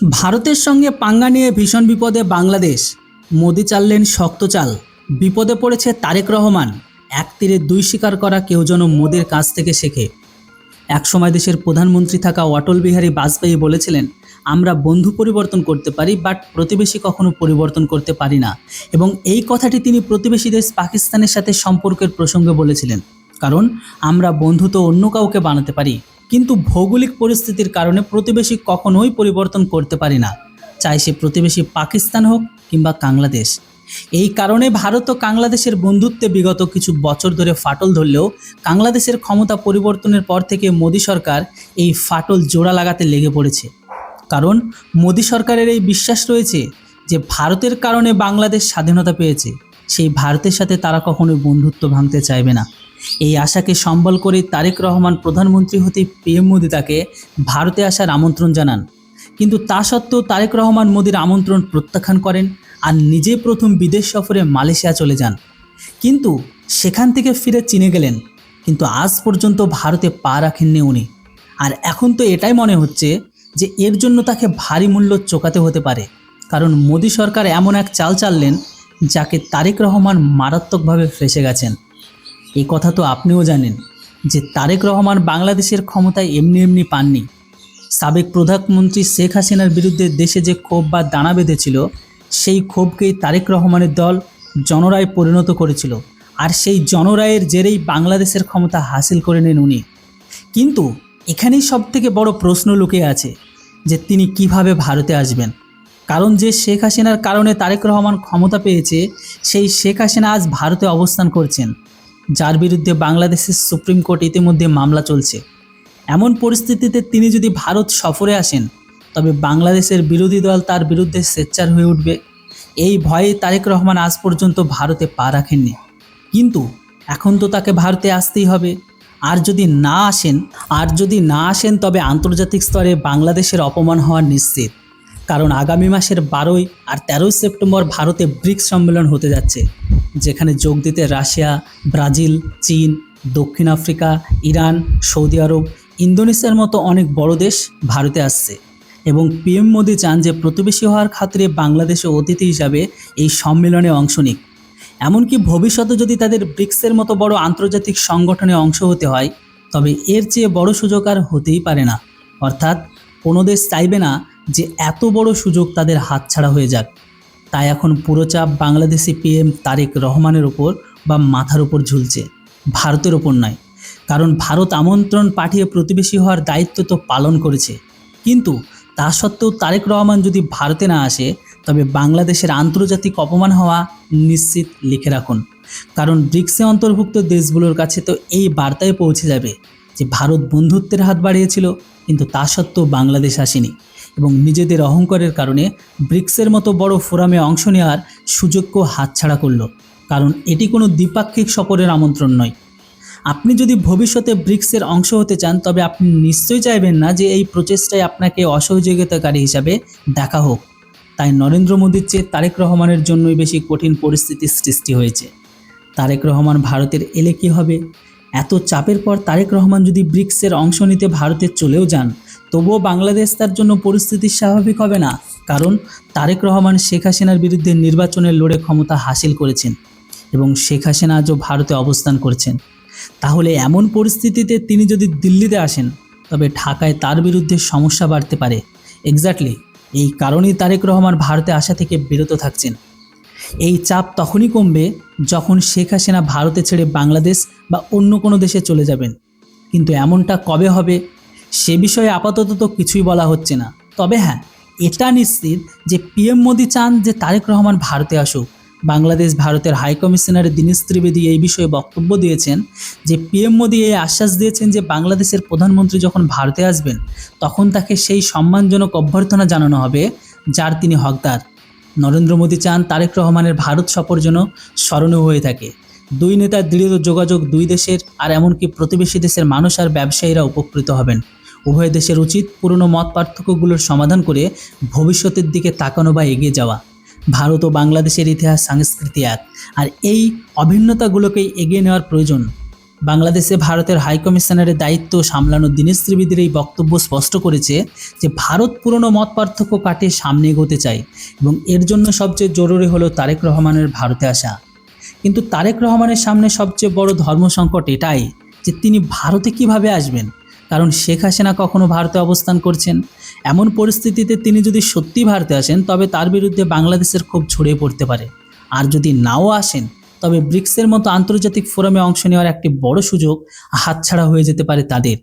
ভারতের সঙ্গে পাঙ্গা নিয়ে ভীষণ বিপদে বাংলাদেশ। মোদি চাললেন শক্ত চাল। বিপদে পড়েছে তারেক রহমান। এক তীরে দুই শিকার করা কেউ যেন মোদির কাছ থেকে শেখে। একসময় দেশের প্রধানমন্ত্রী থাকা অটল বিহারী বাজপেয়ী বলেছিলেন, আমরা বন্ধু পরিবর্তন করতে পারি, বাট প্রতিবেশী কখনো পরিবর্তন করতে পারি না। এবং এই কথাটি তিনি প্রতিবেশী দেশ পাকিস্তানের সাথে সম্পর্কের প্রসঙ্গে বলেছিলেন। কারণ আমরা বন্ধু তো অন্য কাউকে বানাতে পারি, কিন্তু ভৌগোলিক পরিস্থিতির কারণে প্রতিবেশী কখনোই পরিবর্তন করতে পারি না, চাই সে প্রতিবেশী পাকিস্তান হোক কিংবা বাংলাদেশ। এই কারণে ভারত ও বাংলাদেশের বন্ধুত্বে বিগত কিছু বছর ধরে ফাটল ধরলেও বাংলাদেশের ক্ষমতা পরিবর্তনের পর থেকে মোদী সরকার এই ফাটল জোড়া লাগাতে লেগে পড়েছে। কারণ মোদী সরকারের এই বিশ্বাস রয়েছে যে ভারতের কারণে বাংলাদেশ স্বাধীনতা পেয়েছে, সেই ভারতের সাথে তারা কখনোই বন্ধুত্ব ভাঙতে চাইবে না। এই আশাকে সম্বল করে তারেক রহমান প্রধানমন্ত্রী হতেই পিএম মোদি তাকে ভারতে আসার আমন্ত্রণ জানান। কিন্তু তা সত্ত্বেও তারেক রহমান মোদির আমন্ত্রণ প্রত্যাখ্যান করেন আর নিজে প্রথম বিদেশ সফরে মালয়েশিয়া চলে যান। কিন্তু সেখান থেকে ফিরে চীনে গেলেন, কিন্তু আজ পর্যন্ত ভারতে পা রাখেননি উনি। আর এখন তো এটাই মনে হচ্ছে যে এর জন্য তাকে ভারী মূল্য চোকাতে হতে পারে, কারণ মোদী সরকার এমন এক চাল চাললেন যাকে তারেক রহমান মারাত্মকভাবে ফেঁসে গেছেন। এই কথা তো আপনিও জানেন যে তারেক রহমান বাংলাদেশের ক্ষমতায় এমনি এমনি পাননি। সাবেক প্রধানমন্ত্রী শেখ হাসিনার বিরুদ্ধে দেশে যে ক্ষোভ বা দানা বেঁধেছিল, সেই ক্ষোভকেই তারেক রহমানের দল জনরায় পরিণত করেছিল, আর সেই জনরায়ের জেরেই বাংলাদেশের ক্ষমতা হাসিল করে নেন উনি। কিন্তু এখানেই সবথেকে বড় প্রশ্ন লুকিয়ে আছে যে তিনি কিভাবে ভারতে আসবেন। কারণ যে শেখ হাসিনার কারণে তারেক রহমান ক্ষমতা পেয়েছে, সেই শেখ হাসিনা আজ ভারতে অবস্থান করছেন, যার বিরুদ্ধে বাংলাদেশের সুপ্রিম কোর্ট ইতিমধ্যে মামলা চলছে। এমন পরিস্থিতিতে তিনি যদি ভারত সফরে আসেন, তবে বাংলাদেশের বিরোধী দল তার বিরুদ্ধে সোচ্চার হয়ে উঠবে। এই ভয়ে তারেক রহমান আজ পর্যন্ত ভারতে পা রাখেননি। কিন্তু এখন তো তাকে ভারতে আসতেই হবে। আর যদি না আসেন তবে আন্তর্জাতিক স্তরে বাংলাদেশের অপমান হওয়া নিশ্চিত। কারণ আগামী মাসের 12 আর 13 সেপ্টেম্বর ভারতে ব্রিক্স সম্মেলন হতে যাচ্ছে, যেখানে যোগ দিতে রাশিয়া, ব্রাজিল, চীন, দক্ষিণ আফ্রিকা, ইরান, সৌদি আরব, ইন্দোনেশিয়ার মতো অনেক বড় দেশ ভারতে আসছে। এবং পিএম মোদি চান যে প্রতিবেশী হওয়ার খাতিরে বাংলাদেশে অতিথি হিসাবে এই সম্মেলনে অংশ নিক। এমনকি ভবিষ্যতে যদি তাদের ব্রিক্সের মতো বড় আন্তর্জাতিক সংগঠনে অংশ হতে হয়, তবে এর চেয়ে বড় সুযোগ আর হতেই পারে না। অর্থাৎ কোনো দেশ চাইবে না যে এত বড় সুযোগ তাদের হাতছাড়া হয়ে যাক। তাই এখন পুরো চাপ বাংলাদেশি পিএম তারেক রহমানের ওপর বা মাথার উপর ঝুলছে, ভারতের ওপর নয়। কারণ ভারত আমন্ত্রণ পাঠিয়ে প্রতিবেশী হওয়ার দায়িত্ব তো পালন করেছে, কিন্তু তা সত্ত্বেও তারেক রহমান যদি ভারতে না আসে, তবে বাংলাদেশের আন্তর্জাতিক অপমান হওয়া নিশ্চিত, লিখে রাখুন। কারণ ব্রিক্সে অন্তর্ভুক্ত দেশগুলোর কাছে তো এই বার্তায় পৌঁছে যাবে যে ভারত বন্ধুত্বের হাত বাড়িয়েছিল, কিন্তু তা সত্ত্বেও বাংলাদেশ আসেনি এবং নিজেদের অহংকারের কারণে ব্রিক্সের মতো বড় ফোরামে অংশ নেওয়ার সুযোগকেও হাতছাড়া করল। কারণ এটি কোনো দ্বিপাক্ষিক সফরের আমন্ত্রণ নয়। আপনি যদি ভবিষ্যতে ব্রিক্সের অংশ হতে চান, তবে আপনি নিশ্চয়ই চাইবেন না যে এই প্রচেষ্টায় আপনাকে অসহযোগিতাকারী হিসাবে দেখা হোক। তাই নরেন্দ্র মোদীর চেয়ে তারেক রহমানের জন্যই বেশি কঠিন পরিস্থিতির সৃষ্টি হয়েছে। তারেক রহমান ভারতের এলে কী হবে? এত চাপের পর তারেক রহমান যদি ব্রিক্সের অংশ নিতে ভারতে চলেও যান, তবুও বাংলাদেশ তার জন্য পরিস্থিতি স্বাভাবিক হবে না। কারণ তারেক রহমান শেখ হাসিনার বিরুদ্ধে নির্বাচনের লড়ে ক্ষমতা হাসিল করেছেন এবং শেখ হাসিনা আজও ভারতে অবস্থান করছেন। তাহলে এমন পরিস্থিতিতে তিনি যদি দিল্লিতে আসেন, তবে ঢাকায় তার বিরুদ্ধে সমস্যা বাড়তে পারে। এক্স্যাক্টলি এই কারণেই তারেক রহমান ভারতে আসা থেকে বিরত থাকছেন। এই চাপ তখনই কমবে যখন শেখ হাসিনা ভারতে ছেড়ে বাংলাদেশ বা অন্য কোনো দেশে চলে যাবেন। কিন্তু এমনটা কবে হবে সে বিষয়ে আপাতত তো কিছুই বলা হচ্ছে না। তবে হ্যাঁ, এটা নিশ্চিত যে পিএম মোদি চান যে তারেক রহমান ভারতে আসুক। বাংলাদেশ ভারতের হাইকমিশনার দীনেশ ত্রিবেদী এই বিষয়ে বক্তব্য দিয়েছেন যে পিএম মোদি এই আশ্বাস দিয়েছেন যে বাংলাদেশের প্রধানমন্ত্রী যখন ভারতে আসবেন, তখন তাকে সেই সম্মানজনক অভ্যর্থনা জানানো হবে যার তিনি হকদার। নরেন্দ্র মোদি চান তারেক রহমানের ভারত সফর যেন স্মরণীয় হয়ে থাকে। দুই নেতার দৃঢ় যোগাযোগ দুই দেশের আর এমনকি প্রতিবেশী দেশের মানুষ আর ব্যবসায়ীরা উপকৃত হবেন। উভয় দেশের উচিত পুরনো মত পার্থক্যগুলোর সমাধান করে ভবিষ্যতের দিকে তাকানো বা এগিয়ে যাওয়া। ভারত ও বাংলাদেশের ইতিহাস সংস্কৃতি এক, আর এই অভিন্নতাগুলোকেই এগিয়ে নেওয়ার প্রয়োজন। বাংলাদেশে ভারতের হাইকমিশনারের দায়িত্ব সামলানো দীনেশ ত্রিবেদীর এই বক্তব্য স্পষ্ট করেছে যে ভারত পুরনো মত পার্থক্য কাটিয়ে সামনে এগোতে চায় এবং এর জন্য সবচেয়ে জরুরি হলো তারেক রহমানের ভারতে আসা। কিন্তু তারেক রহমানের সামনে সবচেয়ে বড় ধর্ম সংকট এটাই যে তিনি ভারতে কিভাবে আসবেন, কারণ শেখ হাসিনা কখনো ভারতে অবস্থান করছেন। এমন পরিস্থিতিতে তিনি যদি সত্যি ভারতে আসেন তবে তার বিরুদ্ধে বাংলাদেশের ক্ষোভ ছড়িয়ে পড়তে পারে। আর যদি নাও আসেন তবে ব্রিক্সের মতো আন্তর্জাতিক ফোরামে অংশ নেওয়ার একটি বড় সুযোগ হাতছাড়া হয়ে যেতে পারে তাদের।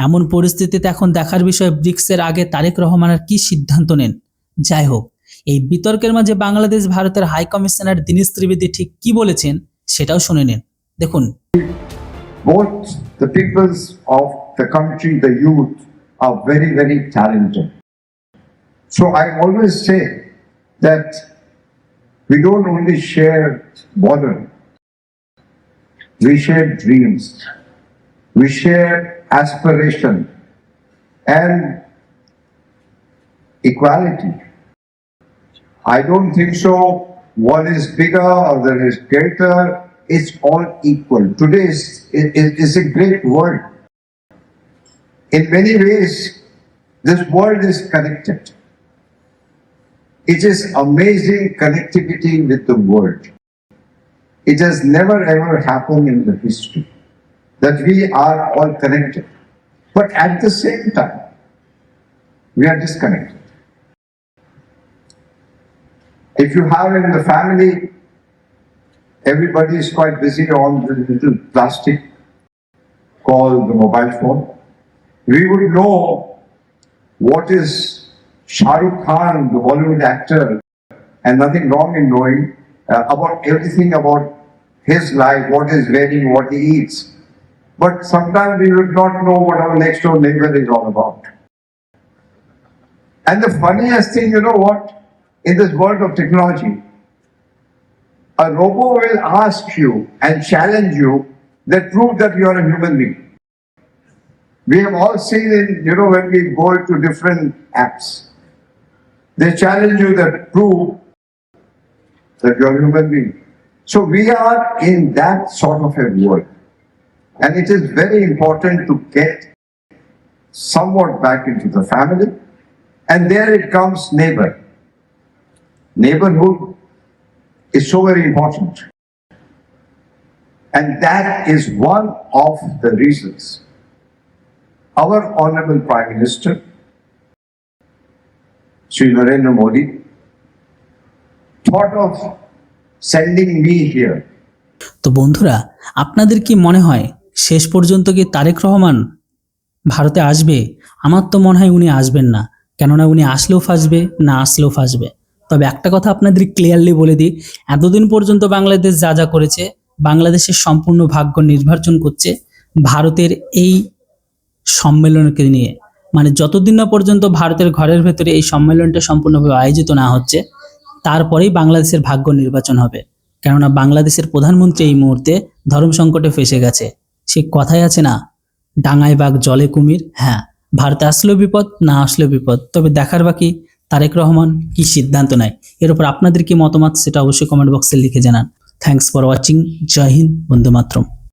এমন পরিস্থিতিতে এখন দেখার বিষয় ব্রিক্সের আগে তারেক রহমানের কী সিদ্ধান্ত নেন। যাই হোক, এই বিতর্কের মাঝে বাংলাদেশ ভারতের হাই কমিশনার দীনেশ ত্রিবেদী ঠিক কি বলেছেন সেটাও শুনে নিন। দেখুন, both the peoples of the country, the youth, are very, very talented. So I always say that we don't only share border, we share dreams, we share aspiration and equality. I don't think so one is bigger or there is greater. It's all equal. Today is a great world. In many ways, this world is connected. It is amazing connectivity with the world. It has never ever happened in the history that we are all connected. But at the same time, we are disconnected. If you have in the family, everybody is quite busy on the little plastic called the mobile phone. We would know what is Shah Rukh Khan, the Bollywood actor, and nothing wrong in knowing about everything about his life, what he's wearing, what he eats. But sometimes we would not know what our next door neighbor is all about. And the funniest thing, you know what? In this world of technology, a robot will ask you and challenge you that prove that you are a human being. We have all seen it, when we go to different apps. They challenge you that prove that you are a human being. So we are in that sort of a world. And it is very important to get somewhat back into the family. And there it comes neighbor. Neighborhood is so very important. And that is one of the reasons our Honorable Prime Minister, Shri Narendra Modi, thought of sending me here. তো বন্ধুরা, আপনাদের কি মনে হয় শেষ পর্যন্ত কি তারেক রহমান ভারতে আসবে? আমার তো মনে হয় উনি আসবেন না, কেননা উনি আসলেও ফাঁসবে, না আসলেও ফাঁসবে। তবে একটা কথা আপনাদের ক্লিয়ারলি বলে দিই, এতদিন পর্যন্ত বাংলাদেশ যা যা করেছে, বাংলাদেশের সম্পূর্ণ ভাগ্য নির্বাচন করছে ভারতের এই সম্মেলনকে নিয়ে। মানে যতদিন না পর্যন্ত ভারতের ঘরের ভেতরে এই সম্মেলনটা সম্পূর্ণভাবে আয়োজিত না হচ্ছে, তারপরেই বাংলাদেশের ভাগ্য নির্বাচন হবে। কেননা বাংলাদেশের প্রধানমন্ত্রী এই মুহূর্তে ধর্ম সংকটে ফেসে গেছে। সে কথাই আছে না, ডাঙায় বাঘ জলে কুমির। হ্যাঁ, ভারতে আসলেও বিপদ, না আসলেও বিপদ। তবে দেখার বাকি তারেক রহমান কি সিদ্ধান্ত নেয়। এর উপর আপনাদের কি মতামত সেটা অবশ্যই কমেন্ট বক্সে লিখে জানান। Thanks for watching. জয় হিন্দ, বন্দে মাতরম।